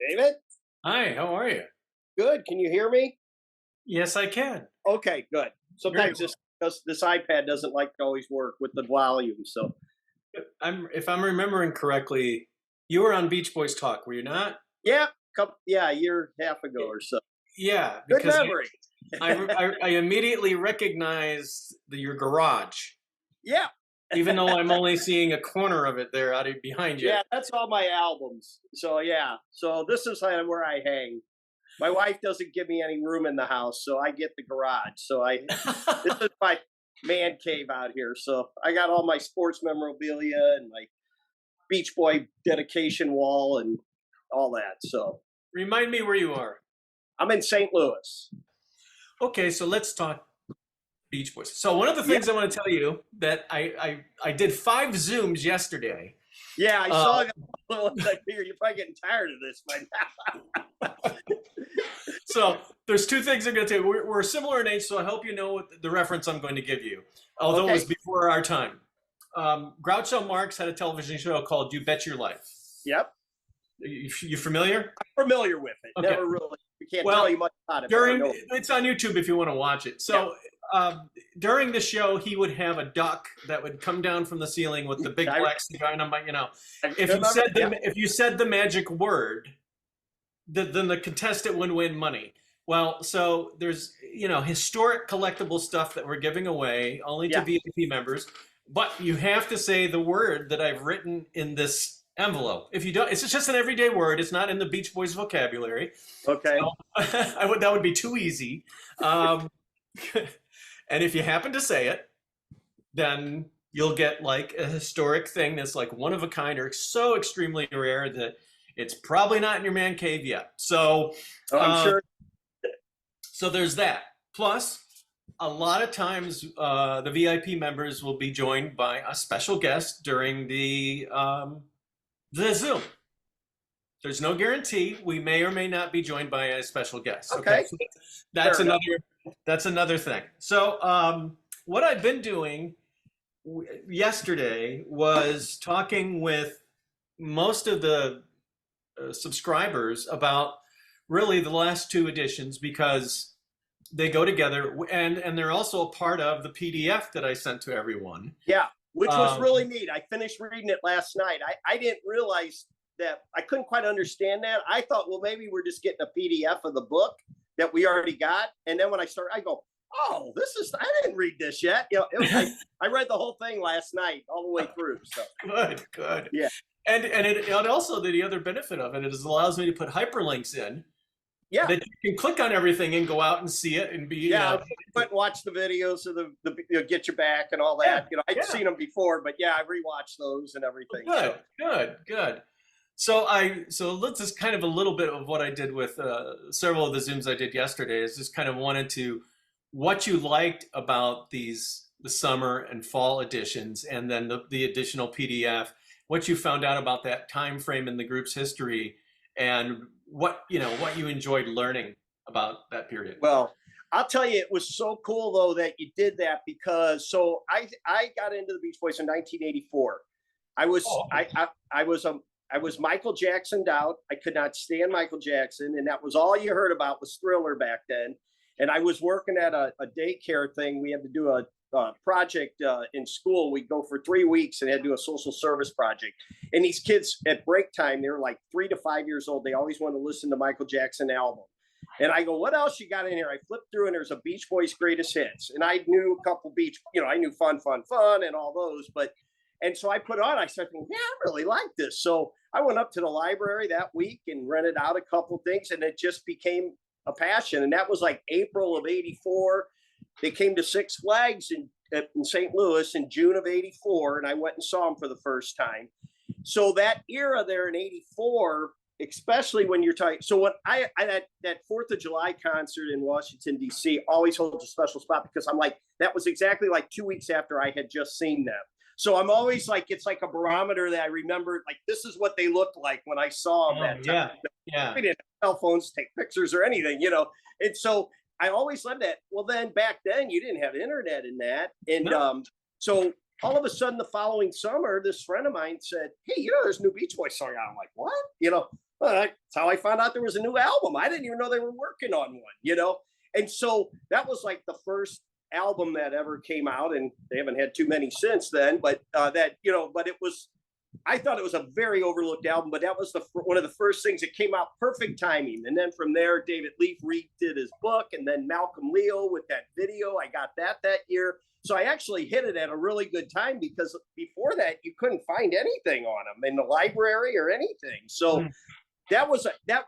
David? Hi, how are you? Good. Can you hear me? Yes, I can. Okay, good. Very Sometimes well. this iPad doesn't like to always work with the volume. So If I'm remembering correctly, you were on Beach Boys Talk, were you not? a year and a half ago or so. Yeah, Good because memory. I immediately recognized your garage, Yeah, even though I'm only seeing a corner of it there out of behind you. yeah. That's all my albums. So yeah. So this is kind of where I hang. My wife doesn't give me any room in the house, so I get the garage. This is my man cave out here. So I got all my sports memorabilia and my Beach Boy dedication wall and all that. So Remind me where you are. I'm in St. Louis. Okay, so let's talk Beach Boys. So one of the Yeah, things I want to tell you that I did 5 Zooms yesterday. yeah, I Uh, saw it. I figured you're probably getting tired of this by now. So there's two things I'm going to tell you. We're similar in age, so I hope you know what the reference I'm going to give you, although it was Okay. before our time. Groucho Marx had a television show called You Bet Your Life. Yep. You familiar? I'm familiar with it. Okay. Never really. We can't tell Well, you much about it, but I know. it's on YouTube if you want to watch it. Yeah. So during the show, he would have a duck that would come down from the ceiling with the big I, black cigar number. I If you remember. said Yeah. if you said the magic word, then the contestant would win money. Well, so there's historic collectible stuff that we're giving away only to Yeah. VIP members, but you have to say the word that I've written in this envelope. If you don't, it's just an everyday word. It's not in the Beach Boys vocabulary. Okay. So that would be too easy. Um, and if you happen to say it, then you'll get like a historic thing that's like one of a kind or so extremely rare that it's probably not in your man cave yet. So, Oh, I'm uh, sure. so there's that. Plus, a lot of times the VIP members will be joined by a special guest during the Zoom. There's no guarantee. We may or may not be joined by a special guest. Okay, Okay. so that's Fair enough. another thing. So what I've been doing yesterday was talking with most of the subscribers about really the last two editions because they go together and they're also a part of the PDF that I sent to everyone. Yeah, which was Um, really neat. I finished reading it last night. I didn't realize that. I couldn't quite understand that. I thought, well, maybe we're just getting a PDF of the book that we already got. And then when I started, I go, oh, I didn't read this yet. I read the whole thing last night all the way through. So good. yeah, And it also the other benefit of it is it allows me to put hyperlinks in yeah, that you can click on everything and go out and see it and be yeah. I went and watched the videos of the Get Your Back and all yeah, that. I'd yeah. seen them before, but yeah, I rewatched those and everything. So Good. So let's just kind of a little bit of what I did with several of the Zooms I did yesterday is just kind of wanted to what you liked about the summer and fall editions, and then the additional PDF, what you found out about that time frame in the group's history, and what you enjoyed learning about that period. well, I'll tell you, it was so cool though that you did that because I got into the Beach Boys in 1984. I was Oh, I was I was Michael Jackson out. I could not stand Michael Jackson, and that was all you heard about was Thriller back then. And I was working at a daycare thing. We had to do a project in school. We'd go for 3 weeks and had to do a social service project. And these kids at break time, they were like 3 to 5 years old. They always want to listen to Michael Jackson album. And I go, what else you got in here? I flipped through and there's a Beach Boys greatest hits. And I knew a couple I knew Fun, Fun, Fun and all those. And so I put on, I said, yeah, I really like this. So I went up to the library that week and rented out a couple things, and it just became a passion. And that was like April of 84. They came to Six Flags in St. Louis in June of 84. And I went and saw them for the first time. So that era there in 84, especially when you're talking. So when that 4th of July concert in Washington, D.C. always holds a special spot because I'm like, that was exactly like 2 weeks after I had just seen them. So I'm always like, it's like a barometer that I remember, like, this is what they looked like when I saw them that time. Yeah. We didn't have cell phones to take pictures or anything, And so I always loved that. Well, then back then you didn't have internet in that. And No. so all of a sudden the following summer, this friend of mine said, hey, there's a new Beach Boys song out. I'm like, what? Well, that's how I found out there was a new album. I didn't even know they were working on one, you know? And so that was like the first album that ever came out, and they haven't had too many since then. But that, you know, but it was, I thought it was a very overlooked album, but that was one of the first things that came out, perfect timing. And then from there, David Leaf redid his book, and then Malcolm Leo with that video. I got that year. So I actually hit it at a really good time, because before that, you couldn't find anything on them in the library or anything. So that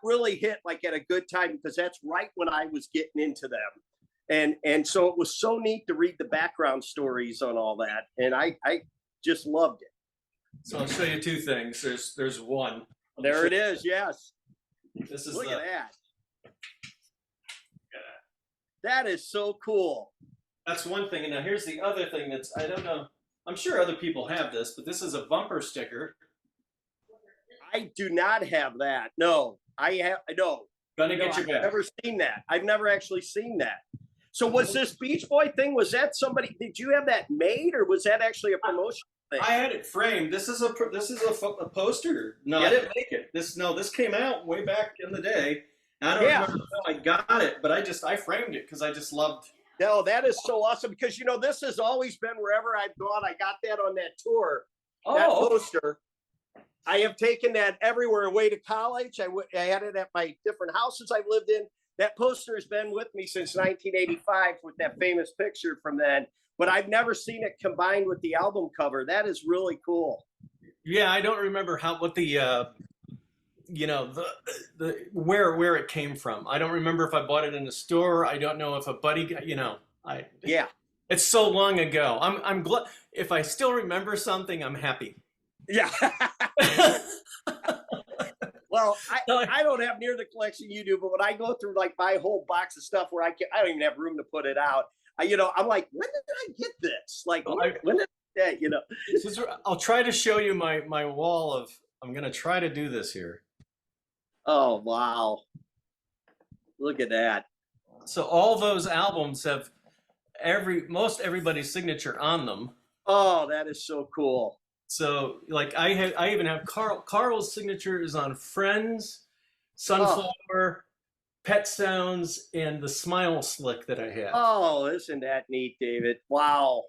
really hit like at a good time, because that's right when I was getting into them. And so it was so neat to read the background stories on all that. And I just loved it. So I'll show you two things. There's one. There it is. Yes. This is Look at that. That is so cool. That's one thing. And now here's the other thing that's, I don't know, I'm sure other people have this, but this is a bumper sticker. I do not have that. No, no. Gonna get your back. I've never seen that. I've never actually seen that. So was this Beach Boy thing, was that somebody, did you have that made, or was that actually a promotion thing? I had it framed. This is a poster. No, I didn't make it. This came out way back in the day. I don't remember how I got it, but I framed it because I just loved. No, that is so awesome, because, you know, this has always been wherever I've gone. I got that on that tour, that poster. I have taken that everywhere away to college. I had it at my different houses I've lived in. That poster has been with me since 1985 with that famous picture from then, but I've never seen it combined with the album cover. That is really cool. Yeah, I don't remember what the you know, the where it came from. I don't remember if I bought it in a store. I don't know if a buddy got, you know, it's so long ago. I'm glad if I still remember something, I'm happy. Yeah. Well, I don't have near the collection you do, but when I go through like my whole box of stuff where I don't even have room to put it out, you know, I'm like, when did I get this? Like, when did that, you know? I'll try to show you my wall of, I'm going to try to do this here. Oh, wow. Look at that. So all those albums have most everybody's signature on them. Oh, that is so cool. So like I even have Carl's signature is on Friends, Sunflower, Pet Sounds, and the Smile Slick that I have. Oh, isn't that neat, David? Wow.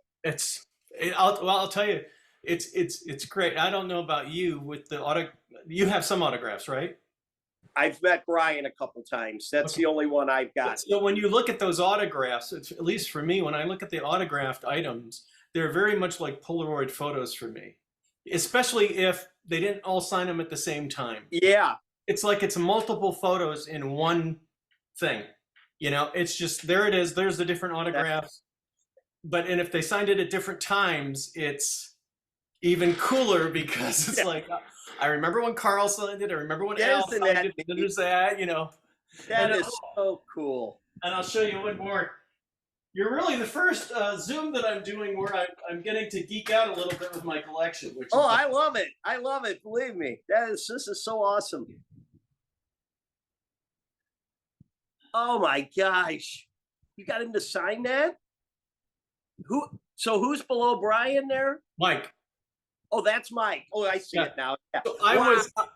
I'll tell you, it's great. I don't know about you with the you have some autographs, right? I've met Brian a couple times. That's the only one I've got. So when you look at those autographs, at least for me, when I look at the autographed items, they're very much like Polaroid photos for me, especially if they didn't all sign them at the same time. Yeah. It's like it's multiple photos in one thing. You know, it's just, there it is. There's the different autographs. And if they signed it at different times, it's even cooler, because it's like, I remember when Carl signed it. I remember when Al signed it. And there's that, you know. That is so cool. And I'll show you one more. You're really the first Zoom that I'm doing where I'm getting to geek out a little bit with my collection. Which I love it. I love it. Believe me. This is so awesome. Oh my gosh. You got him to sign that? So who's below Brian there? Mike. Oh, that's Mike. Oh, I see it now. Yeah. So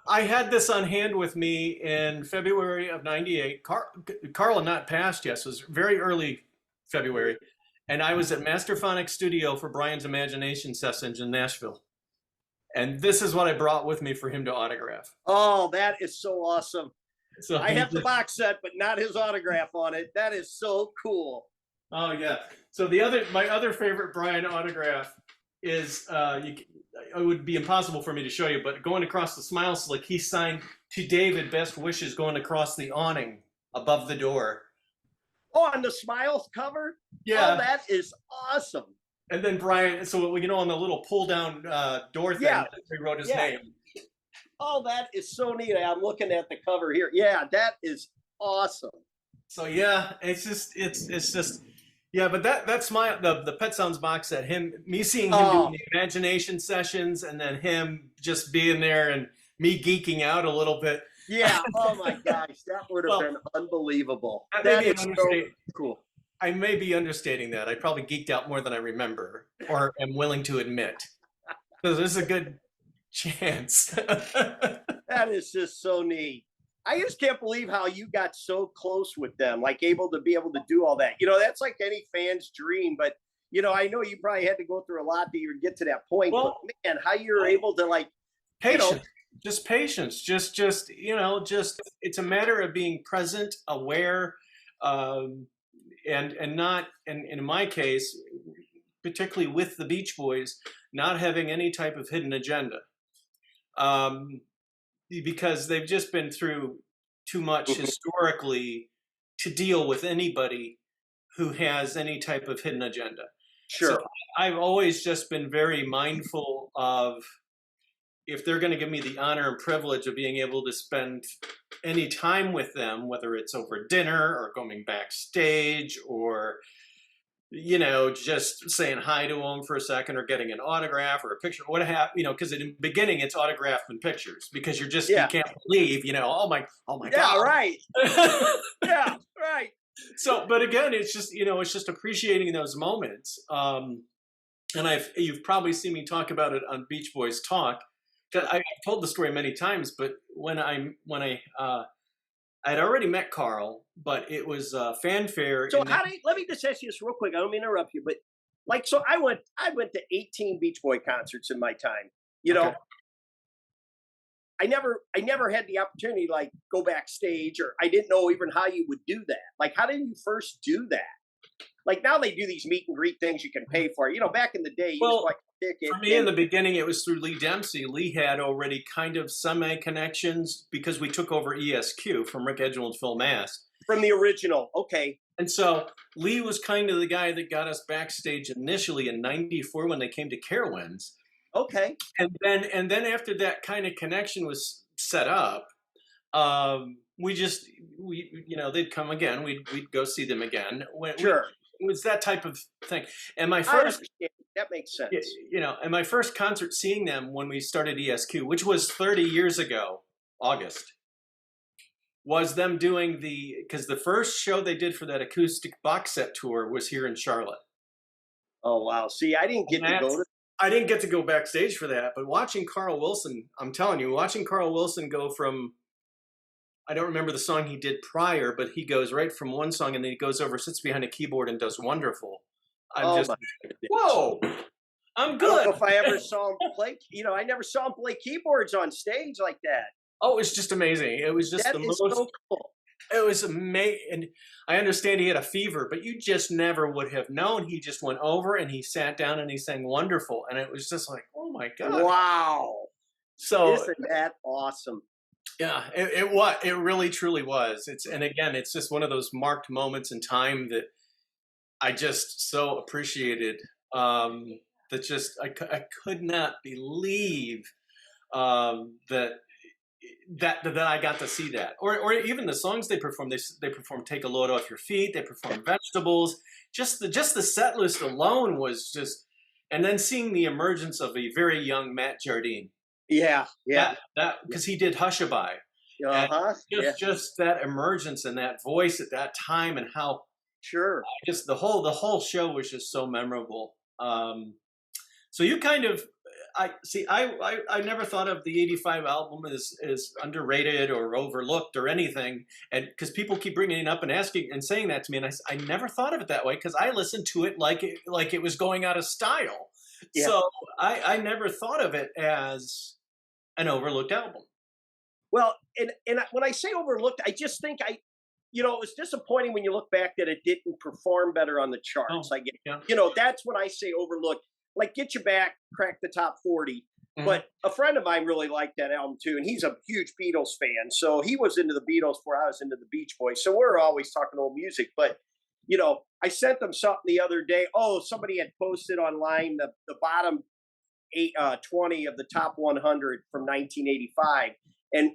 I had this on hand with me in February of '98. Carl had not passed yet, so it was very early February. And I was at Masterphonic Studio for Brian's Imagination sessions in Nashville. And this is what I brought with me for him to autograph. Oh, that is so awesome. So I have the box set, but not his autograph on it. That is so cool. Oh yeah. So my other favorite Brian autograph is it would be impossible for me to show you, but going across the Smile Slick, he signed to David best wishes going across the awning above the door. Oh, on the Smile cover? Yeah. Oh, that is awesome. And then Brian, so you know, on the little pull down door thing, he wrote his name. Oh, that is so neat. I'm looking at the cover here. Yeah, that is awesome. So yeah, it's just yeah, but that's the Pet Sounds box set. Me seeing him doing the Imagination sessions, and then him just being there and me geeking out a little bit. Yeah. Oh my gosh, that would have been unbelievable. That is so cool. I may be understating that. I probably geeked out more than I remember, or am willing to admit. So there's a good chance. That is just so neat. I just can't believe how you got so close with them, like able to do all that. You know, that's like any fan's dream. But you know, I know you probably had to go through a lot to even get to that point. But Well, man, how you're able to like, you know, patience, just patience, just just it's a matter of being present, aware, um, and not, and in my case, particularly with the Beach Boys, not having any type of hidden agenda. Um, because they've just been through too much historically to deal with anybody who has any type of hidden agenda. So sure, I've always just been very mindful of, if they're going to give me the honor and privilege of being able to spend any time with them, whether it's over dinner or going backstage or just saying hi to them for a second or getting an autograph or a picture, what have because in the beginning it's autograph and pictures because you yeah, can't believe, oh my yeah, God. right, yeah, right. So, but again, it's just appreciating those moments. And you've probably seen me talk about it on Beach Boys Talk. 'Cause I've told the story many times, but I'd already met Carl, but it was fanfare. So let me just ask you this real quick. I don't mean to interrupt you, but like, so I went to 18 Beach Boy concerts in my time. You Okay. know, I never had the opportunity to like go backstage, or I didn't know even how you would do that. Like, how did you first do that? Like now they do these meet and greet things you can pay for. You know, back in the day, you just Well, like a ticket. for me, in the beginning, it was through Lee Dempsey. Lee had already kind of semi connections because we took over ESQ from Rick Edgell and Phil Mass. From the original. Okay. And so Lee was kind of the guy that got us backstage initially in '94 when they came to Carowinds. Okay. And then after that kind of connection was set up, they'd come again. We'd go see them again. Sure. It was that type of thing. And my I first, understand. That makes sense. and my first concert seeing them when we started ESQ, which was 30 years ago, August, was them doing because the first show they did for that acoustic box set tour was here in Charlotte. Oh wow. See, I didn't get to go to. I didn't get to go backstage for that, but watching Carl Wilson, I'm telling you, watching Carl Wilson go from, I don't remember the song he did prior, but he goes right from one song and then he goes over, sits behind a keyboard and does Wonderful. My goodness. Whoa, I'm I don't good. know if I ever saw him play. I never saw him play keyboards on stage like that. Oh, it's just amazing. It was just That the is most. so cool. It was amazing. And I understand he had a fever, but you just never would have known. He just went over and he sat down and he sang Wonderful. And it was just like, oh my God. Wow. So isn't that awesome? yeah, it really truly was. And again, it's just one of those marked moments in time that I just so appreciated. That just I could not believe that I got to see that, or even the songs they perform. They perform "Take a Load Off Your Feet." They perform "Vegetables." Just the set list alone was just, and then seeing the emergence of a very young Matt Jardine. Yeah. That because he did Hushabye. Just that emergence and that voice at that time, and how Sure. just the whole show was just so memorable. So you kind of, I never thought of the '85 album as underrated or overlooked or anything, and because people keep bringing it up and asking and saying that to me, and I never thought of it that way because I listened to it like it was going out of style. Yeah. So I never thought of it as an overlooked album. Well, and when I say overlooked, I just think it was disappointing when you look back that it didn't perform better on the charts. I get, that's when I say overlooked. Like Get You Back, cracked the top 40. Mm-hmm. But a friend of mine really liked that album too, and he's a huge Beatles fan. So he was into the Beatles before I was into the Beach Boys. So we're always talking old music. But I sent them something the other day. Oh, somebody had posted online the bottom 20 of the top 100 from 1985, and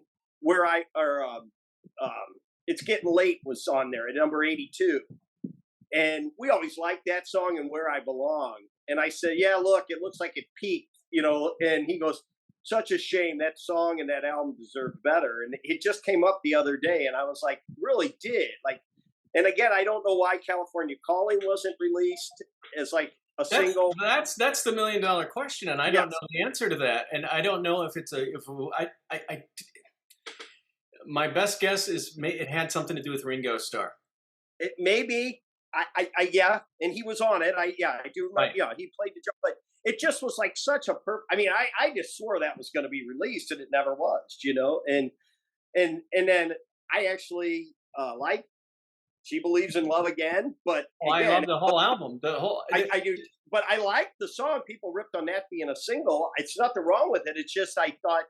It's Getting Late was on there at number 82. And we always liked that song and Where I Belong. And I said, yeah, look, it looks like it peaked, and he goes, such a shame. That song and that album deserved better. And it just came up the other day. And I was like, really did. Like, and again, I don't know why California Calling wasn't released as like a single. That's the $1 million question. And I don't know the answer to that. And I don't know if it's my best guess is it had something to do with Ringo Starr. It maybe yeah, and he was on it. I do remember. Right. Yeah, he played the job, but it just was like such a I mean, I just swore that was going to be released, and it never was. And then I actually like She Believes in Love Again, but Oh, I again, love the whole album. The whole I do, but I like the song. People ripped on that being a single. It's nothing wrong with it. It's just I thought,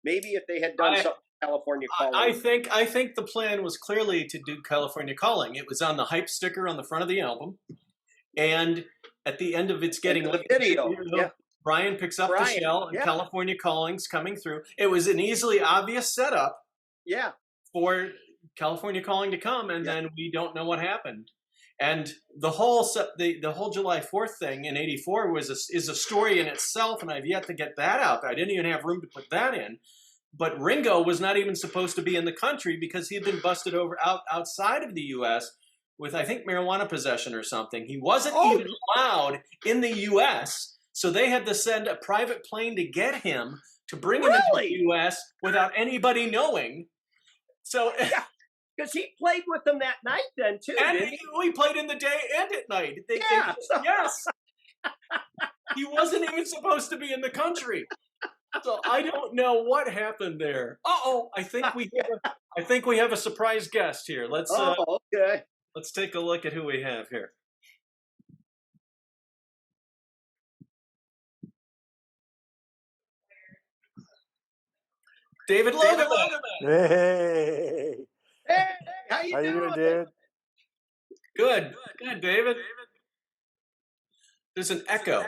maybe if they had done something California Calling. I think the plan was clearly to do California Calling. It was on the hype sticker on the front of the album, and at the end of it's getting the video. Yeah. Brian picks up the shell, and California Calling's coming through. It was an easily obvious setup. Yeah. For California Calling to come, and then we don't know what happened. And the whole July 4th thing in '84 is a story in itself, and I've yet to get that out. I didn't even have room to put that in. But Ringo was not even supposed to be in the country because he had been busted outside of the U.S. with, I think, marijuana possession or something. He wasn't even allowed in the U.S., so they had to send a private plane to get him, to bring him into the U.S. without anybody knowing. So, because he played with them that night then too. And he played in the day and at night. Yes. He wasn't even supposed to be in the country. So I don't know what happened there. I think we have a surprise guest here. Let's okay. Let's take a look at who we have here. David Logeman. Hey. Hey, how you doing, David? Good, David. There's an echo.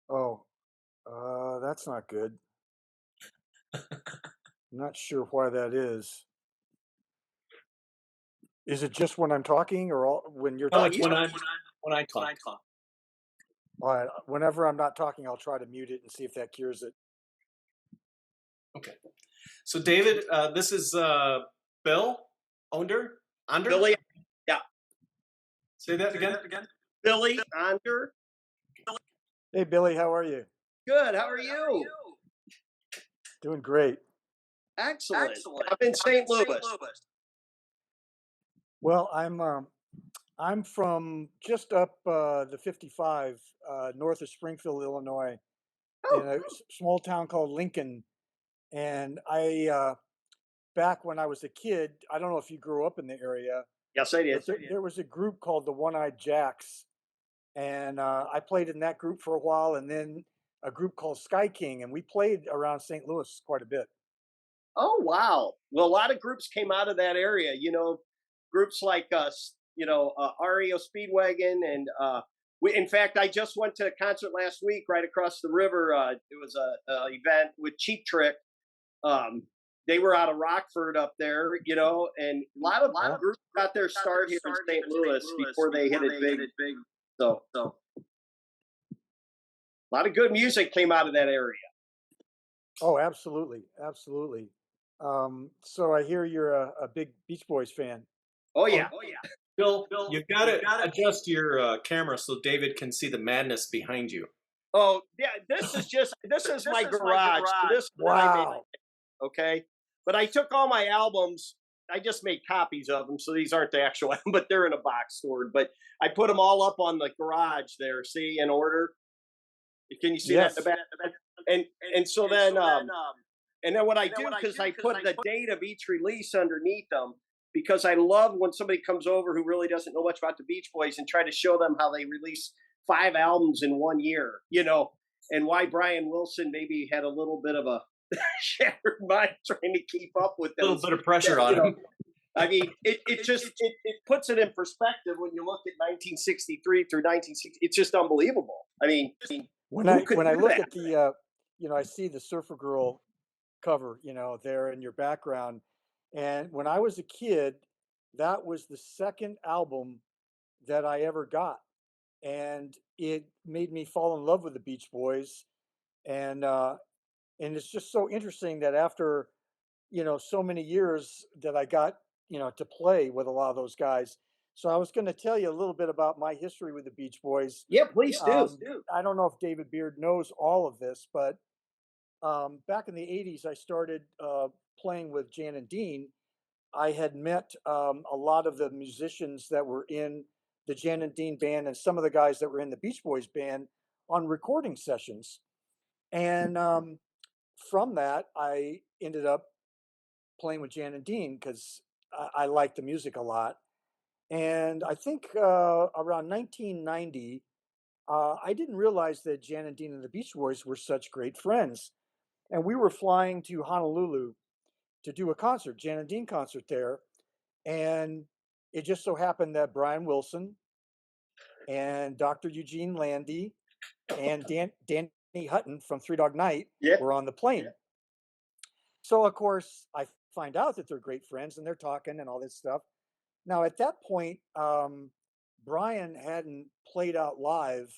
Oh, that's not good. I'm not sure why that is. Is it just when I'm talking, or when you're talking? It's when I talk. All right. Whenever I'm not talking, I'll try to mute it and see if that cures it. Okay. So, David, this is Bill Onder. Billy. Yeah. Say that again. Billy Onder. Hey, Billy, how are you? Good. How are you? Doing great. Excellent. I'm in St. Louis. Well, I'm from just up the 55 north of Springfield, Illinois, in a small town called Lincoln. And I, back when I was a kid, I don't know if you grew up in the area. Yes, I did. There was a group called the One-Eyed Jacks, and I played in that group for a while, and then a group called Sky King, and we played around St. Louis quite a bit. Oh, wow. Well, a lot of groups came out of that area, groups like us, REO Speedwagon. And in fact, I just went to a concert last week right across the river. It was a event with Cheap Trick. They were out of Rockford up there, and a lot of groups got their start here in St. Louis before they hit it big. So a lot of good music came out of that area. Oh, absolutely. So I hear you're a big Beach Boys fan. Oh yeah. Bill, you've got to adjust your camera so David can see the madness behind you. Oh yeah, this is my garage. Wow. Okay, but I took all my albums. I just made copies of them, so these aren't the actual, but they're in a box stored. But I put them all up on the garage there. See, in order. Can you see that in the back? And so then what I do, because I put the date of each release underneath them, because I love when somebody comes over who really doesn't know much about the Beach Boys and try to show them how they release 5 albums in 1 year, and why Brian Wilson maybe had a little bit of a shattered mind trying to keep up with them. A little bit of pressure on him. I mean, it puts it in perspective when you look at 1963 through 1960. It's just unbelievable. I mean, when I look at the, I see the Surfer Girl cover, there in your background. And when I was a kid, that was the second album that I ever got. And it made me fall in love with the Beach Boys. And it's just so interesting that after, so many years that I got, to play with a lot of those guys. So I was going to tell you a little bit about my history with the Beach Boys. Yeah, please do. I don't know if David Beard knows all of this, but back in the 80s, I started playing with Jan and Dean, I had met a lot of the musicians that were in the Jan and Dean band and some of the guys that were in the Beach Boys band on recording sessions. And from that, I ended up playing with Jan and Dean because I liked the music a lot. And I think around 1990, I didn't realize that Jan and Dean and the Beach Boys were such great friends. And we were flying to Honolulu to do a concert, Jan and Dean concert there. And it just so happened that Brian Wilson and Dr. Eugene Landy and Danny Hutton from Three Dog Night Yeah. were on the plane. So, of course, I find out that they're great friends and they're talking and all this stuff. Now, at that point, Brian hadn't played out live,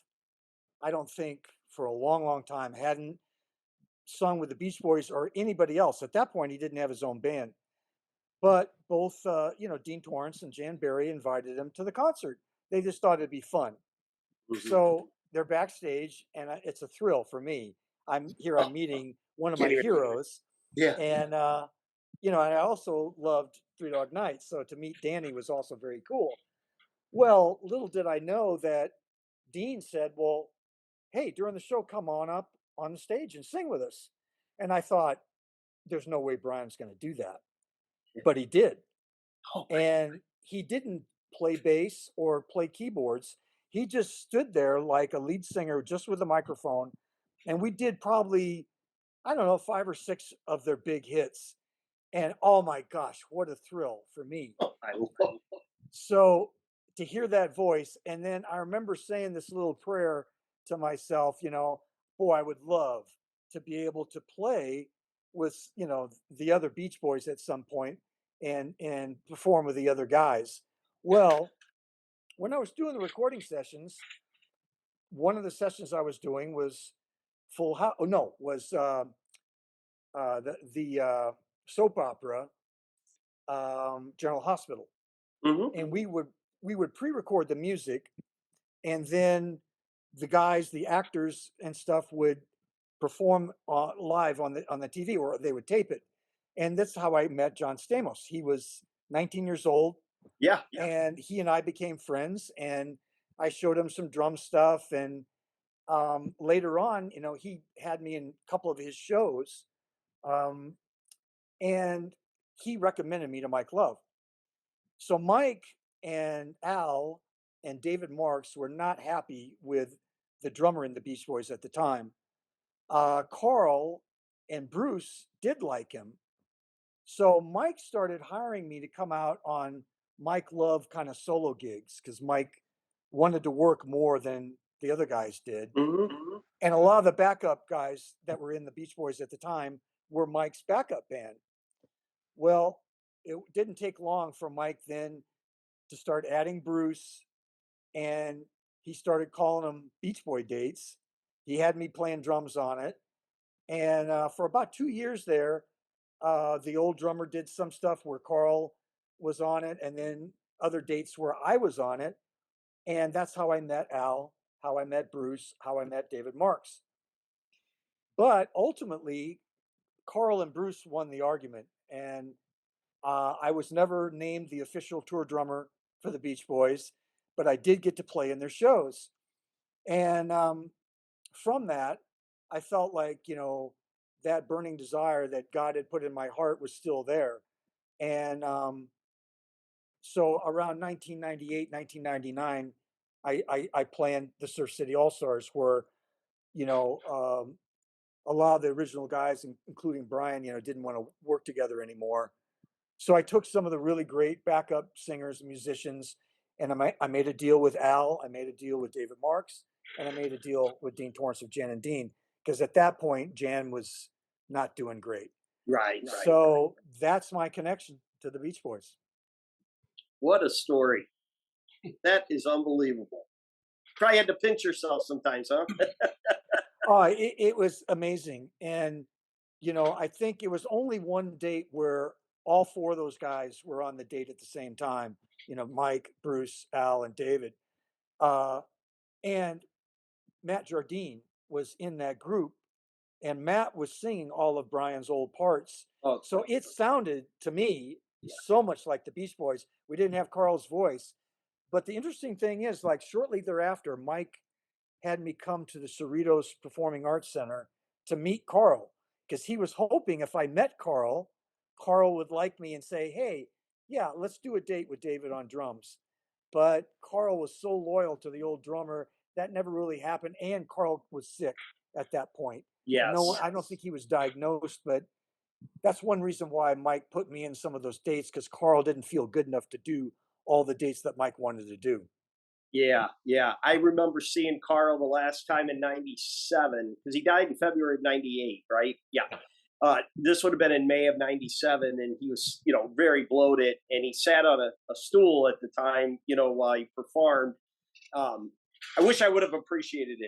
I don't think, for a long, long time, hadn't sung with the Beach Boys or anybody else. At that point, he didn't have his own band. But both, Dean Torrance and Jan Berry invited him to the concert. They just thought it'd be fun. Mhm. So they're backstage, and it's a thrill for me. I'm meeting one of my Get here. heroes, Yeah. and and I also loved Three Dog Night. So to meet Danny was also very cool. Well, little did I know that Dean said, "Well, hey, during the show, come on up on the stage and sing with us." And I thought, there's no way Brian's going to do that, but he did. Oh, And he didn't play bass or play keyboards. He just stood there like a lead singer, just with a microphone. And we did probably, I don't know, 5 or 6 of their big hits. And oh my gosh, what a thrill for me. I love So to hear that voice, and then I remember saying this little prayer to myself, boy, I would love to be able to play with, the other Beach Boys at some point and perform with the other guys. Well, when I was doing the recording sessions, one of the sessions I was doing was Full House. Oh no, was the soap opera General Hospital, Mhm. and we would pre-record the music, and then the actors and stuff would perform live on the TV, or they would tape it. And that's how I met John Stamos. He was 19 years old, Yeah. Yeah. and he and I became friends. And I showed him some drum stuff, and later on, he had me in a couple of his shows, um, and he recommended me to Mike Love. So Mike and Al and David Marks were not happy with the drummer in the Beach Boys at the time. Carl and Bruce did like him. So Mike started hiring me to come out on Mike Love kind of solo gigs because Mike wanted to work more than the other guys did. Mhm. And a lot of the backup guys that were in the Beach Boys at the time were Mike's backup band. Well, it didn't take long for Mike then to start adding Bruce, and he started calling them Beach Boy dates. He had me playing drums on it. And for about 2 years there, the old drummer did some stuff where Carl was on it, and then other dates where I was on it. And that's how I met Al, how I met Bruce, how I met David Marks. But ultimately, Carl and Bruce won the argument, and I was never named the official tour drummer for the Beach Boys, but I did get to play in their shows. And from that, I felt like, that burning desire that God had put in my heart was still there. And so around 1998, 1999, I planned the Surf City All Stars, where, you know, um, a lot of the original guys, including Brian, didn't want to work together anymore. So I took some of the really great backup singers and musicians, and I made a deal with Al, I made a deal with David Marks, and I made a deal with Dean Torrance of Jan and Dean, because at that point, Jan was not doing great. Right. Right. So that's my connection to the Beach Boys. What a story. That is unbelievable. Probably had to pinch yourself sometimes, huh? Oh, it was amazing. And, I think it was only one date where all four of those guys were on the date at the same time, Mike, Bruce, Al, and David. And Matt Jardine was in that group. and Matt was singing all of Brian's old parts. Oh, So it sounded to me yeah. so much like the Beach Boys. We didn't have Carl's voice. But the interesting thing is, like, shortly thereafter, Mike had me come to the Cerritos Performing Arts Center to meet Carl because he was hoping if I met Carl, Carl would like me and say, "Hey, yeah, let's do a date with David on drums." But Carl was so loyal to the old drummer that never really happened. And Carl was sick at that point. No, Yes. I don't think he was diagnosed, but that's one reason why Mike put me in some of those dates because Carl didn't feel good enough to do all the dates that Mike wanted to do. Yeah, yeah. I remember seeing Carl the last time in '97 because he died in February of '98, right? Yeah. This would have been in May of '97, and he was, very bloated, and he sat on a stool at the time, while he performed. I wish I would have appreciated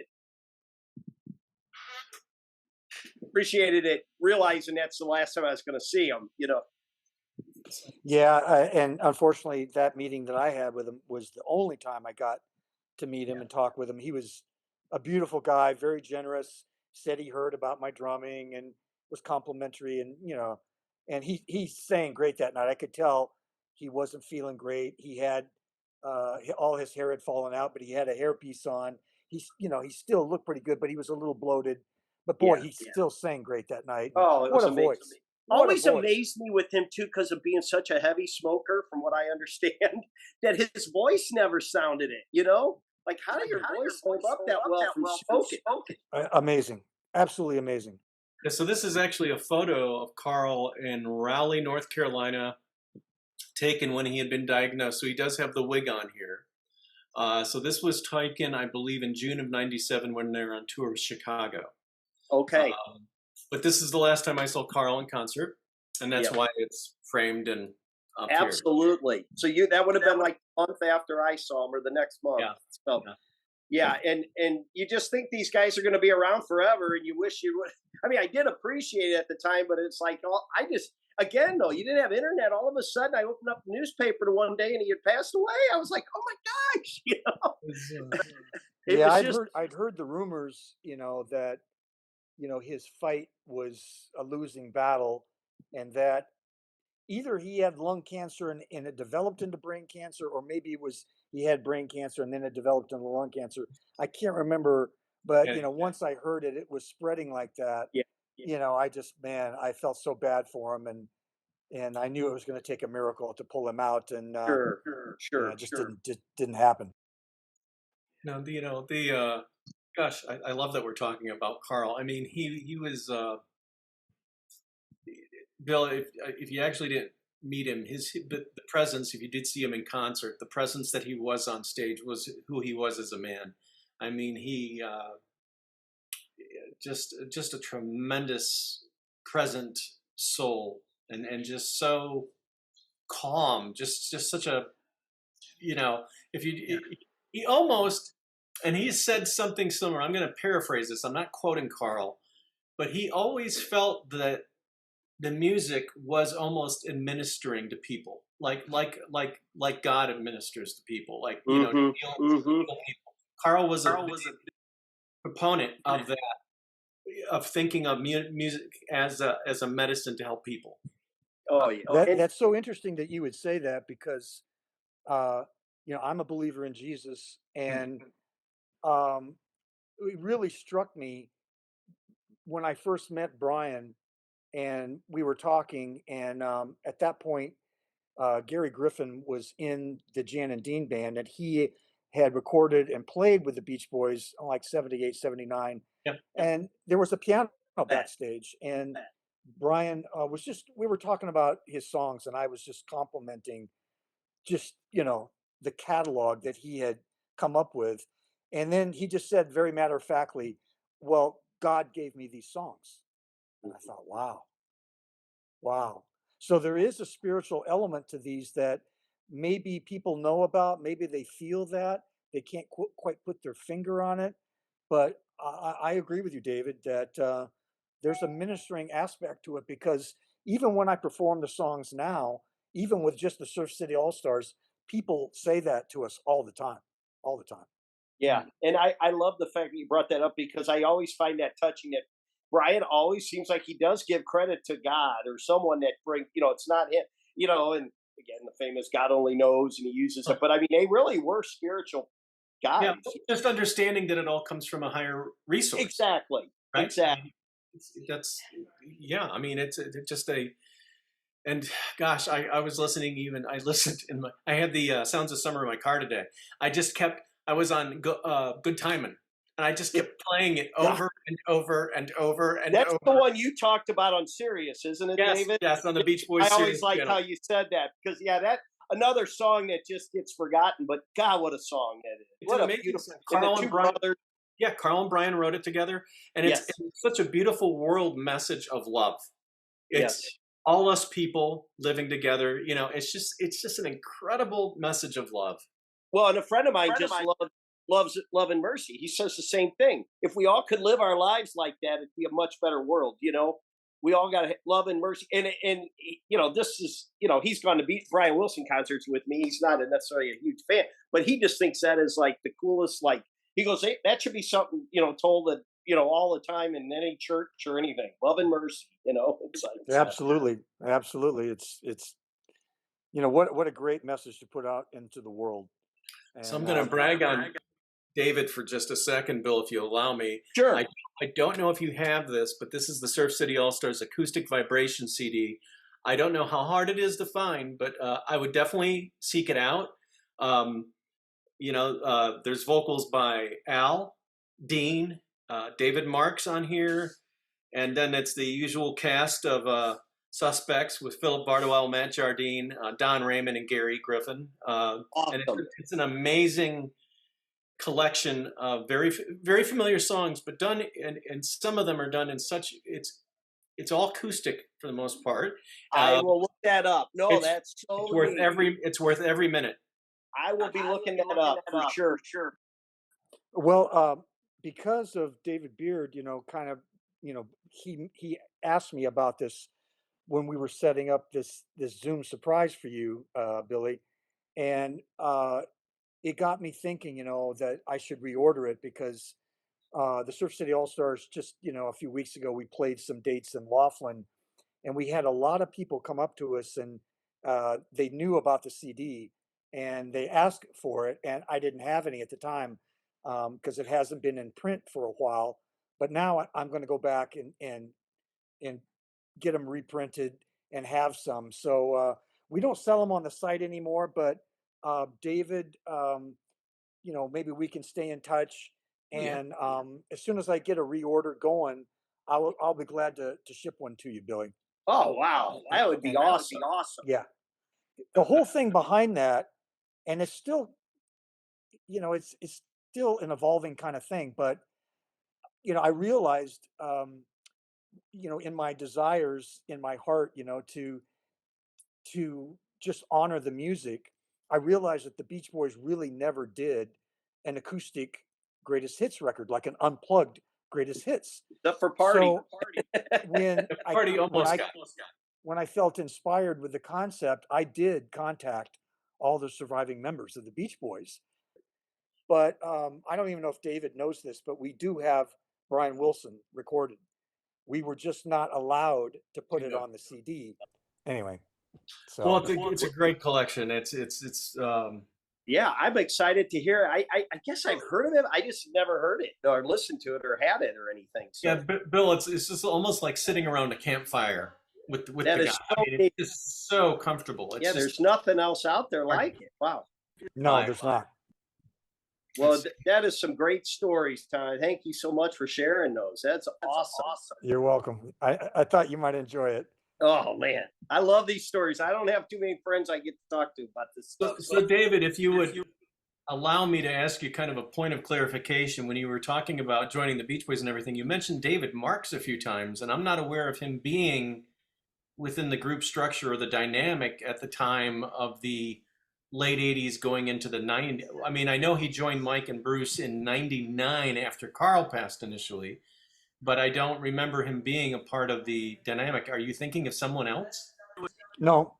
it, realizing that's the last time I was going to see him. Yeah, and unfortunately, that meeting that I had with him was the only time I got to meet him Yeah. and talk with him. He was a beautiful guy, very generous. Said he heard about my drumming and was complimentary, and and he sang great that night. I could tell he wasn't feeling great. He had all his hair had fallen out, but he had a hairpiece on. He still looked pretty good, but he was a little bloated. But boy, Yeah, he yeah. still sang great that night. And Oh, it what was a amazing. voice! What a Always voice! amazed me with him too, because of being such a heavy smoker, from what I understand, that his voice never sounded it. Like, how do your voice hold up that well from smoking? Amazing, absolutely amazing. Yeah, so this is actually a photo of Carl in Raleigh, North Carolina, taken when he had been diagnosed. So he does have the wig on here. So this was taken, I believe, in June of '97 when they were on tour with Chicago. Okay. But this is the last time I saw Carl in concert, and that's Yeah. why it's framed and up here. Absolutely. So that would have been like a month after I saw him, or the next month. Yeah. So Yeah. yeah, and you just think these guys are going to be around forever, and you wish you would. I mean, I did appreciate it at the time, but it's like, I just, again, though, you didn't have internet. All of a sudden, I opened up the newspaper one day and he had passed away. I was like, oh my gosh, it Yeah, was just, I'd heard the rumors, that his fight was a losing battle, and that either he had lung cancer and it developed into brain cancer, or maybe it was he had brain cancer and then it developed into lung cancer. I can't remember, but Yeah. once I heard it, it was spreading like that. yeah, I just, man, I felt so bad for him, and I knew it was going to take a miracle to pull him out, and sure, yeah, sure, it just sure. didn't happen. No, the gosh, I love that we're talking about Carl. I mean, he was Bill. If you actually didn't meet him, the presence, if you did see him in concert, the presence that he was on stage was who he was as a man. I mean, he just a tremendous present soul, and just so calm, just such a, if you he almost, and he said something similar. I'm going to paraphrase this. I'm not quoting Carl, but he always felt that the music was almost administering to people, like God administers to people, to Mm-hmm, heal mm-hmm. people. Carl was a proponent of that, of thinking of music as a medicine to help people. Oh yeah, That's so interesting that you would say that because uh, I'm a believer in Jesus, and um, it really struck me when I first met Brian, and we were talking, and at that point, Gary Griffin was in the Jan and Dean band, and he had recorded and played with the Beach Boys in like 78, 79. Yeah. And there was a piano backstage, and Brian we were talking about his songs, and I was just complimenting just, the catalog that he had come up with. And then he just said very matter of factly, well, God gave me these songs. And I thought, wow, wow. So there is a spiritual element to these that maybe people know about, maybe they feel that they can't quite put their finger on it. But I agree with you, David, that there's a ministering aspect to it because even when I perform the songs now, even with just the Surf City All Stars, people say that to us all the time, all the time. yeah. And I love the fact that you brought that up, because I always find that touching, that Brian always seems like he does give credit to God or someone that bring, it's not him, and again, the famous God only knows, and he uses it. But I mean, they really were spiritual Yeah, guys. just understanding that it all comes from a higher resource, Exactly. right? Exactly. That's yeah. I mean, it's just a. And gosh, I was listening. Even I listened I had the Sounds of Summer in my car today. I was on Good Timing, and I just kept playing it Yeah. over and over and over and That's over. the one you talked about on Sirius, isn't it, Yes, David? yes, on the Beach Boys. I always Sirius liked channel. how you said that because that another song that just gets forgotten, but God, what a song that is! It's What an a amazing beautiful song. and the Carl two and Brian. brothers. Yeah, Carl and Brian wrote it together, and Yes. it's such a beautiful world message of love. It's Yes. all us people living together. It's just an incredible message of love. Well, and a friend of mine loves Love and Mercy. He says the same thing. If we all could live our lives like that, it'd be a much better world. We all got to love and mercy. And this is he's gone to Brian Wilson concerts with me. He's not necessarily a huge fan, but he just thinks that is like the coolest. Like he goes, hey, that should be something told that all the time in any church or anything. Love and mercy. It's like Absolutely, absolutely. It's what a great message to put out into the world. So I'm And going to brag on David for just a second, Bill, if you allow me. Sure. I don't know if you have this, but this is the Surf City All Stars acoustic vibration CD. I don't know how hard it is to find, but I would definitely seek it out. There's vocals by Al, Dean, David Marks on here, and then it's the usual cast of suspects with Philip Bardowell, Matt Jardine, Don Raymond, and Gary Griffin. awesome. And it's an amazing collection of very very familiar songs, but done and some of them are done in such it's all acoustic for the most part. I will look that up. No, that's so it's worth every minute. I will be looking that up for sure. Sure. well, because of David Beard, kind of, he asked me about this when we were setting up this Zoom surprise for you, Billy, and it got me thinking, that I should reorder it because the Surf City All Stars just, a few weeks ago we played some dates in Laughlin, and we had a lot of people come up to us and they knew about the CD and they asked for it, and I didn't have any at the time because it hasn't been in print for a while. But now I'm going to go back and get them reprinted and have some. So we don't sell them on the site anymore, but David, maybe we can stay in touch. And as soon as I get a reorder going, I'll be glad to ship one to you, Billy. Oh wow, that would be awesome. Yeah, the whole thing behind that, and it's still, it's still an evolving kind of thing. But I realized, in my desires, in my heart, to just honor the music, I realized that the Beach Boys really never did an acoustic greatest hits record, like an unplugged greatest hits. Except for party. So when Party almost got. when I felt inspired with the concept, I did contact all the surviving members of the Beach Boys. But I don't even know if David knows this, but we do have Brian Wilson recorded. We were just not allowed to put it on the CD. Anyway, so Well, it's a great collection. Yeah, I'm excited to hear. I guess I've heard of it. I just never heard it or listened to it or had it or anything. So. Yeah, Bill, it's just almost like sitting around a campfire with That the is guy. so I mean, it's just so comfortable. It's there's nothing else out there like it. Wow. no, there's not. Well, that is some great stories, Ty. Thank you so much for sharing those. That's awesome. You're welcome. I thought you might enjoy it. Oh man, I love these stories. I don't have too many friends I get to talk to about this stuff. So David, if you would allow me to ask you kind of a point of clarification, when you were talking about joining the Beach Boys and everything, you mentioned David Marks a few times, and I'm not aware of him being within the group structure or the dynamic at the time of the late 80s going into the 90s. I mean, I know he joined Mike and Bruce in 99 after Carl passed initially, but I don't remember him being a part of the dynamic. Are you thinking of someone else? No,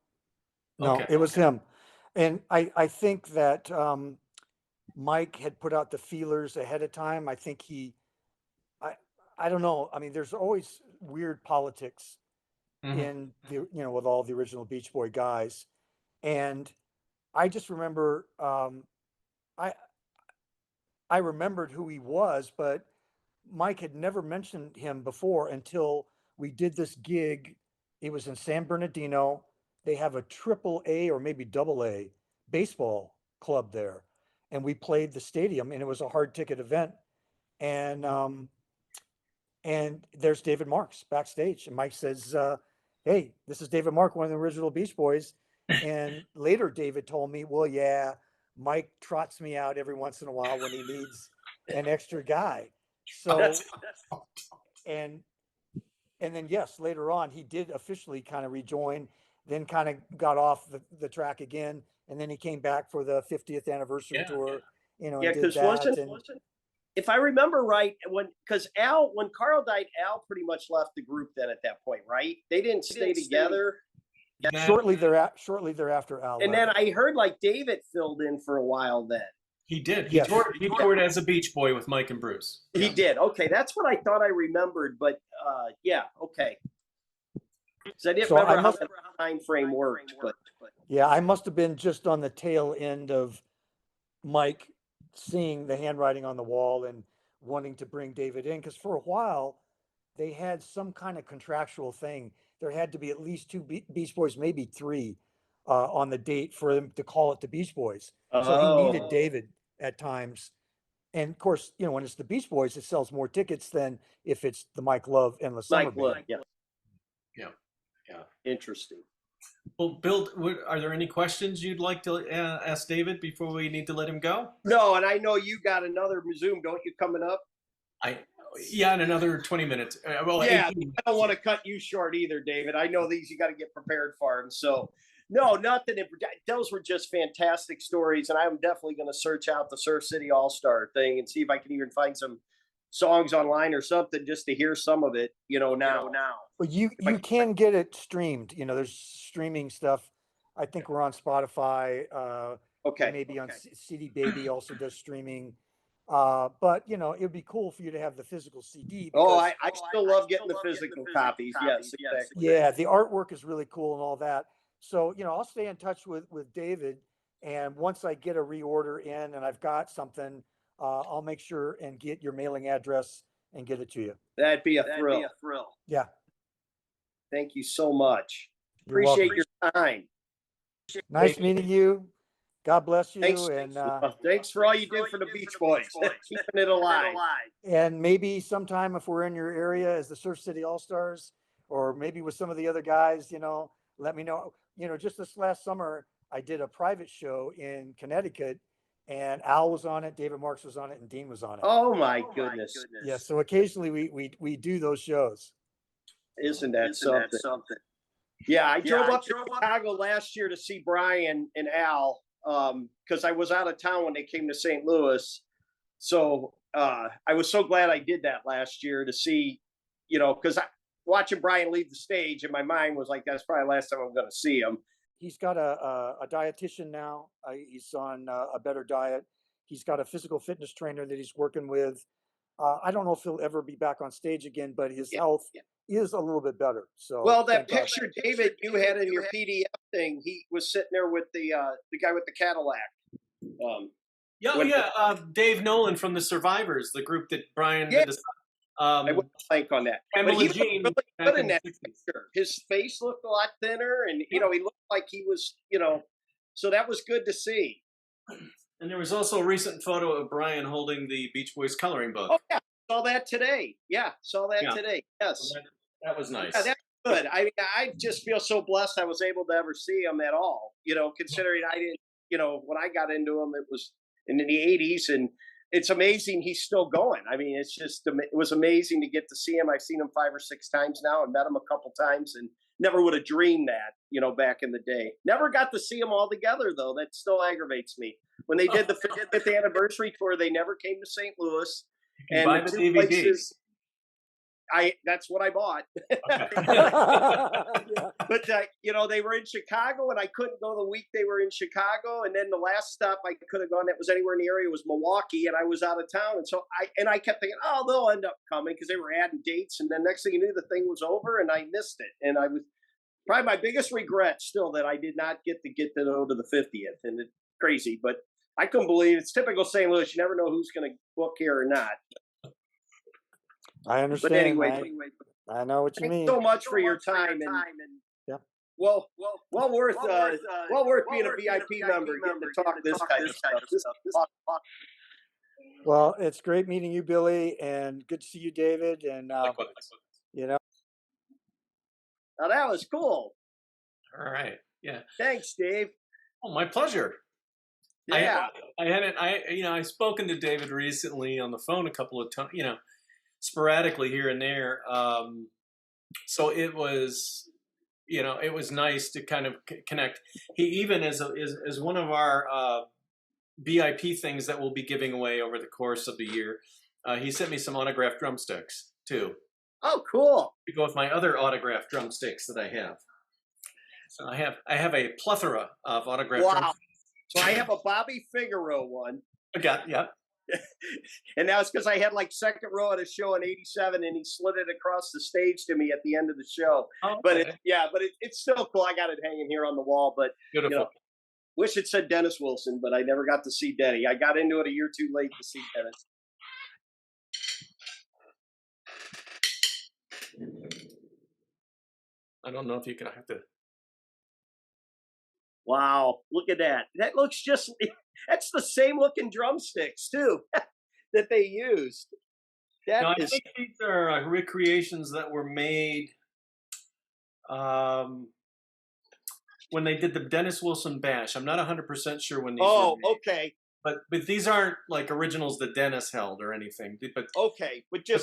Okay. it was him. And I think that Mike had put out the feelers ahead of time. I think I don't know. I mean, there's always weird politics Mhm. in with all the original Beach Boy guys. And I just remember, I, I remembered who he was, but Mike had never mentioned him before until we did this gig. It was in San Bernardino. They have a triple A or maybe double A baseball club there. And we played the stadium, and it was a hard ticket event. And there's David Marks backstage. And Mike says, hey, this is David Mark, one of the original Beach Boys. And later David told me, well, yeah, Mike trots me out every once in a while when he needs an extra guy. So, That's and then yes, later on he did officially kind of rejoin, then kind of got off the track again, and then he came back for the 50th anniversary yeah. tour, and Yeah, did because that. And if I remember right, because when Carl died, Al pretty much left the group then at that point, right? They didn't stay together. That shortly thereafter, Al And left. then I heard like David filled in for a while then. he did. Yes. He toured as a Beach Boy with Mike and Bruce. He did. Okay, that's what I thought I remembered, but yeah, okay. So I didn't So remember I how must- the time frame worked, but Yeah, I must have been just on the tail end of Mike seeing the handwriting on the wall and wanting to bring David in, because for a while they had some kind of contractual thing. There had to be at least two Beach Boys, maybe three, on the date for them to call it the Beach Boys. So he needed David at times. And of course, when it's the Beach Boys, it sells more tickets than if it's the Mike Love Endless Summer Mike Wood, Band. yeah, Yeah. Yeah. interesting. Well, Bill, are there any questions you'd like to ask David before we need to let him go? No, and I know you got another Zoom, don't you, coming up? Yeah, in another 20 minutes. Well, Yeah, 18. I don't want to cut you short either, David. I know these you got to get prepared for them. So, no, nothing. Those were just fantastic stories, and I'm definitely going to search out the Surf City All Star thing and see if I can even find some songs online or something just to hear some of it. Now. But you can get it streamed. There's streaming stuff. I think we're on Spotify. Okay. Maybe on CD Baby also does streaming. But it would be cool for you to have the physical CD. Oh, Because, I still love getting the physical copies. Yes, exactly. yeah, the artwork is really cool and all that. So I'll stay in touch with David, and once I get a reorder in and I've got something, I'll make sure and get your mailing address and get it to you. That'd be a thrill. Yeah. Thank you so much. You're Appreciate welcome. your time. Nice meeting you. God bless you. Thanks, and thanks for all you do for the Beach Boys, keeping it alive. and maybe sometime if we're in your area as the Surf City All Stars, or maybe with some of the other guys, let me know. Just this last summer, I did a private show in Connecticut, and Al was on it, David Marks was on it, and Dean was on it. Oh my goodness! Yeah, so occasionally we do those shows. Isn't that something? Yeah, I drove up to Chicago last year to see Brian and Al because I was out of town when they came to St. Louis. So I was so glad I did that last year to see, because watching Brian leave the stage in my mind was like, that's probably the last time I'm going to see him. He's got a dietitian now. He's on a better diet. He's got a physical fitness trainer that he's working with. I don't know if he'll ever be back on stage again, but his health is a little bit better. So, well, that picture, David, you had in your PDF thing, he was sitting there with the guy with the Cadillac. Dave Nolan from the Survivors, the group that Brian did. I would blank on that. But he really good in that picture. His face looked a lot thinner, and he looked like he was, so that was good to see. And there was also a recent photo of Brian holding the Beach Boys coloring book. Oh yeah, saw that today. Yeah, saw that today. Yes, that was nice. Yeah, that's good. I mean, I just feel so blessed I was able to ever see him at all. Considering I didn't, when I got into him, it was in the '80s, and it's amazing he's still going. I mean, it was amazing to get to see him. I've seen him 5 or 6 times now and met him a couple times, and never would have dreamed that, back in the day. Never got to see them all together, though. That still aggravates me. When they did the 50th anniversary tour, they never came to St. Louis. And buy the DVDs. That's what I bought. Yeah. But they were in Chicago, and I couldn't go the week they were in Chicago. And then the last stop I could have gone that was anywhere in the area was Milwaukee, and I was out of town. And so I kept thinking, oh, they'll end up coming because they were adding dates. And then next thing you knew, the thing was over, and I missed it. And I was probably my biggest regret still that I did not get to go to the 50th. And it's crazy, but I couldn't believe it's typical St. Louis. You never know who's going to book here or not. I understand. But anyway, I know what you mean. Thanks so much for your time. And yeah. Well worth being a VIP member, getting to talk this kind of stuff. Well, it's great meeting you, Billy, and good to see you, David. And you know, now that was cool. All right. Yeah. Thanks, Dave. Oh, my pleasure. Yeah. I've spoken to David recently on the phone a couple of times, sporadically here and there. So it was nice to kind of connect. He even is one of our VIP things that we'll be giving away over the course of the year. He sent me some autographed drumsticks too. Oh, cool. To go with my other autographed drumsticks that I have. So I have a plethora of autographed drumsticks. So I have a Bobby Figaro one. Yeah. And that was because I had like second row at a show in '87, and he slid it across the stage to me at the end of the show. Oh, okay. But it's still cool. I got it hanging here on the wall. But beautiful. Wish it said Dennis Wilson, but I never got to see Denny. I got into it a year too late to see Dennis. I don't know if you can have to. Wow, look at that. That looks that's the same looking drumsticks too that they used. I think these are recreations that were made when they did the Dennis Wilson Bash. I'm not 100% sure when these were made. Okay. But these aren't like originals that Dennis held or anything. But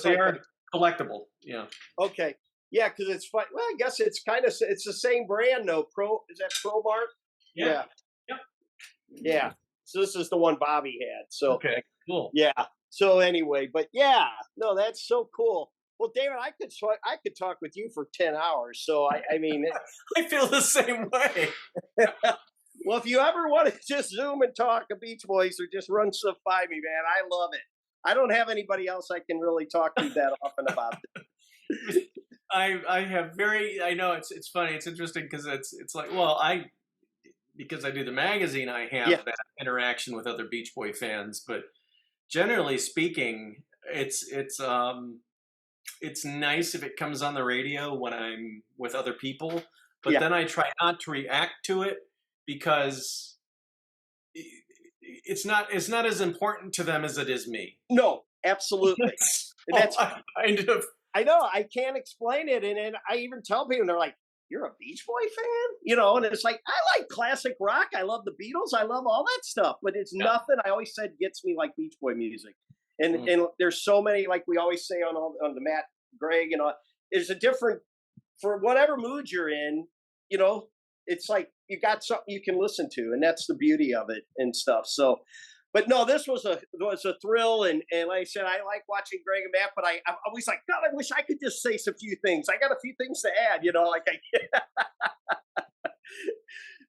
they are collectible. Yeah. Okay. Yeah, because it's fun. Well, I guess it's the same brand though. Is that Pro Mart? Yeah. Yep. Yeah. So this is the one Bobby had. So okay, cool. Yeah. So anyway, but yeah, no, that's so cool. Well, David, I could talk with you for 10 hours. So I mean, I feel the same way. Well, if you ever want to just Zoom and talk to Beach Boys or just run stuff by me, man, I love it. I don't have anybody else I can really talk to that often about this. I know it's funny. It's interesting because it's like, well, because I do the magazine, I have that interaction with other Beach Boy fans, but generally speaking, it's nice if it comes on the radio when I'm with other people, but then I try not to react to it because it's not as important to them as it is me. No, absolutely. That's kind of. I know. I can't explain it, and I even tell people, and they're like, "You're a Beach Boy fan?" And it's like, I like classic rock. I love the Beatles. I love all that stuff, but it's nothing. I always said gets me like Beach Boy music, and there's so many, like we always say on the Matt Gregg and all. There's a different for whatever mood you're in. It's like you got something you can listen to, and that's the beauty of it and stuff. So. But no, this was a thrill, and like I said, I like watching Greg and Matt. But I'm always like, God, I wish I could just say some few things. I got a few things to add,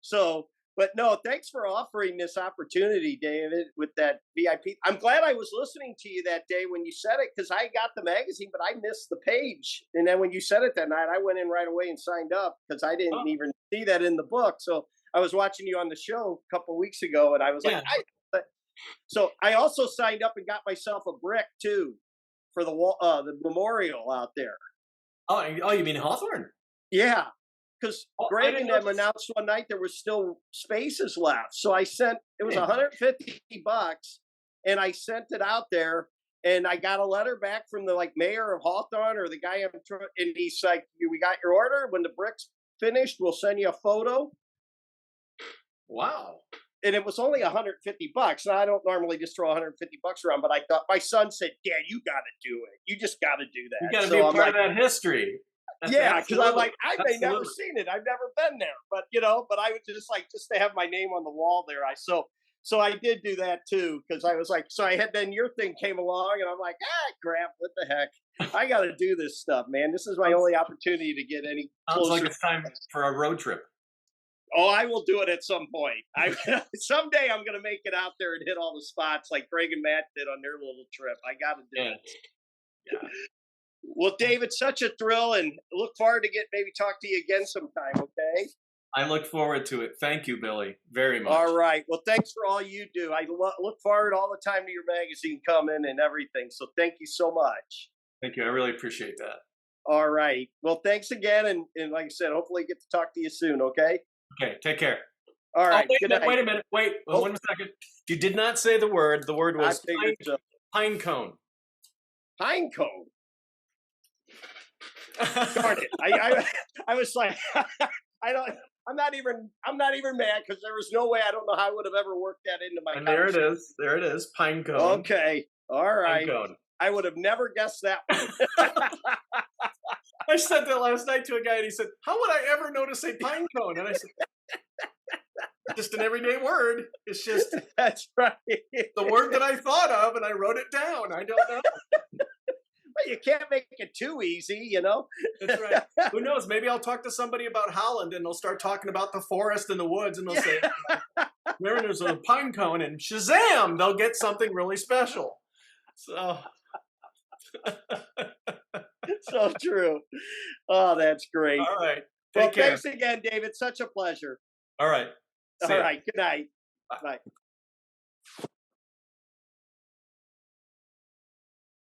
So, but no, thanks for offering this opportunity, David, with that VIP. I'm glad I was listening to you that day when you said it, because I got the magazine, but I missed the page. And then when you said it that night, I went in right away and signed up because I didn't even see that in the book. So I was watching you on the show a couple of weeks ago, and I was like, so I also signed up and got myself a brick too for the memorial out there. Oh, you mean Hawthorne? Yeah, because Greg and them announced one night there was still spaces left. So it was $150, and I sent it out there, and I got a letter back from the mayor of Hawthorne or the guy, and he's like, "We got your order. When the brick's finished, we'll send you a photo." Wow. And it was only $150. Now, I don't normally just throw $150 around, but I thought, my son said, "Dad, you got to do it. You just got to do that." You got to be a part of that history. Because I'm like, I may never seen it. I've never been there, but but I would just to have my name on the wall there. So I did do that too, because I was like, so I had, then your thing came along, and I'm like, crap, what the heck? I got to do this stuff, man. This is my only opportunity to get any Sounds like closer. it's time for a road trip. Oh, I will do it at some point. Someday I'm going to make it out there and hit all the spots like Greg and Matt did on their little trip. I got to do Yeah. it. Yeah. Well, David, such a thrill, and look forward to maybe talk to you again sometime. Okay. I look forward to it. Thank you, Billy, very much. All right. Well, thanks for all you do. I look forward all the time to your magazine coming and everything. So thank you so much. Thank you. I really appreciate that. All right. Well, thanks again. And like I said, hopefully get to talk to you soon. Okay. Okay, take care. All right. Wait, Good night. wait a minute. Wait, Oh. 1 second. You did not say the word. The word I was figured so. pine cone. Pine cone. Darn it. I was like, I'm not even mad, because there was no way. I don't know how I would have ever worked that into my And there it conversation. is. There it is. Pine cone. Okay. All right. Pine cone. I would have never guessed that one. I said that last night to a guy, and he said, "How would I ever notice a pine cone?" And I said, "Just an everyday word. It's just That's right. the word that I thought of, and I wrote it down. I don't know." Well, you can't make it too easy, you know? That's right. Who knows? Maybe I'll talk to somebody about Holland, and they'll start talking about the forest and the woods, and they'll say, "There's a pine cone," and shazam, they'll get something really special. So. So true. Oh, that's great. All right. Well, Take care. thanks again, David. Such a pleasure. All right. See All ya. right. Good night. Bye.